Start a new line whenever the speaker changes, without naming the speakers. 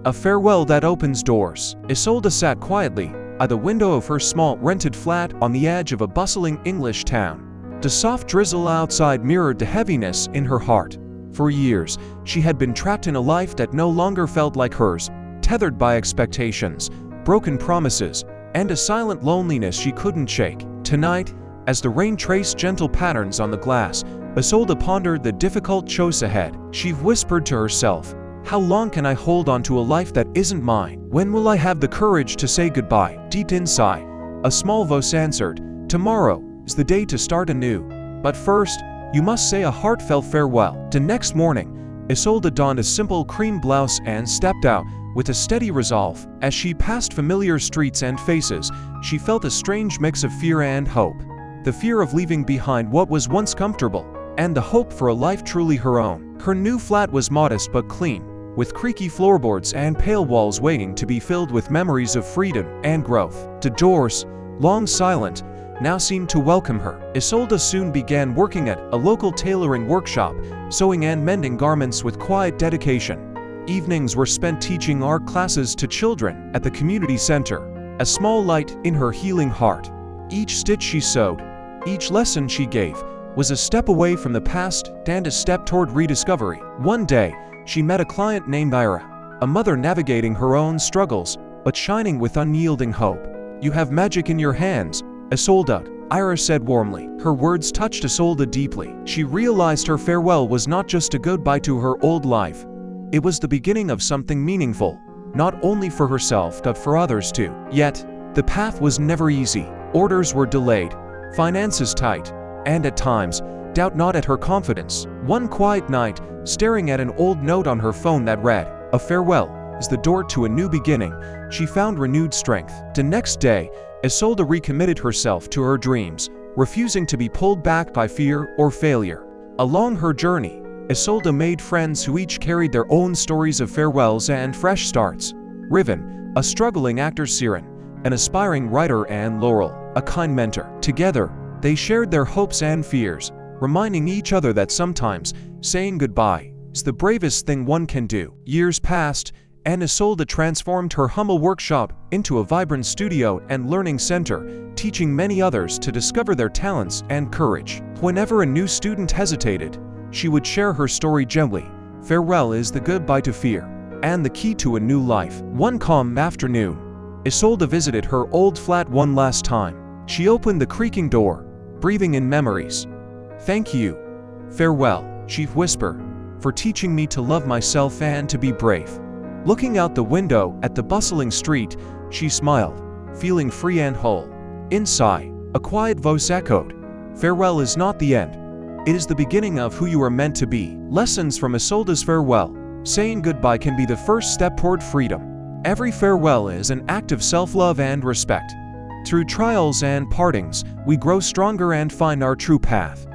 A farewell that opens doors. Isolde sat quietly at the window of her small rented flat on the edge of a bustling English town. The soft drizzle outside mirrored the heaviness in her heart. For years, she had been trapped in a life that no longer felt like hers, tethered by expectations, broken promises, and a silent loneliness she couldn't shake. Tonight, as the rain traced gentle patterns on the glass, Isolde pondered the difficult choice ahead. She whispered to herself, "How long can I hold on to a life that isn't mine? When will I have the courage to say goodbye?" Deep inside, a small voice answered, "Tomorrow is the day to start anew. But first, you must say a heartfelt farewell." The next morning, Isolde donned a simple cream blouse and stepped out with a steady resolve. As she passed familiar streets and faces, she felt a strange mix of fear and hope. The fear of leaving behind what was once comfortable, and the hope for a life truly her own. Her new flat was modest but clean, with creaky floorboards and pale walls waiting to be filled with memories of freedom and growth. The doors, long silent, now seemed to welcome her. Isolde soon began working at a local tailoring workshop, sewing and mending garments with quiet dedication. Evenings were spent teaching art classes to children at the community center, a small light in her healing heart. Each stitch she sewed, each lesson she gave, was a step away from the past and a step toward rediscovery. One day, she met a client named Ira, a mother navigating her own struggles, but shining with unyielding hope. "You have magic in your hands, Isolde," Ira said warmly. Her words touched Isolde deeply. She realized her farewell was not just a goodbye to her old life. It was the beginning of something meaningful, not only for herself but for others too. Yet, the path was never easy. Orders were delayed, finances tight, and at times, doubt gnawed at her confidence. One quiet night, staring at an old note on her phone that read, "A farewell is the door to a new beginning," she found renewed strength. The next day, Isolde recommitted herself to her dreams, refusing to be pulled back by fear or failure. Along her journey, Isolde made friends who each carried their own stories of farewells and fresh starts. Riven, a struggling actor, Siren, an aspiring writer, and Laurel, a kind mentor. Together, they shared their hopes and fears, reminding each other that sometimes saying goodbye is the bravest thing one can do. Years passed, and Isolde transformed her humble workshop into a vibrant studio and learning center, teaching many others to discover their talents and courage. Whenever a new student hesitated, she would share her story gently. Farewell is the goodbye to fear, and the key to a new life. One calm afternoon, Isolde visited her old flat one last time. She opened the creaking door, breathing in memories. "Thank you, farewell," she whispered, "for teaching me to love myself and to be brave." Looking out the window at the bustling street, she smiled, feeling free and whole. Inside, a quiet voice echoed, "Farewell is not the end. It is the beginning of who you are meant to be." Lessons from Isolde's farewell. Saying goodbye can be the first step toward freedom. Every farewell is an act of self-love and respect. Through trials and partings, we grow stronger and find our true path.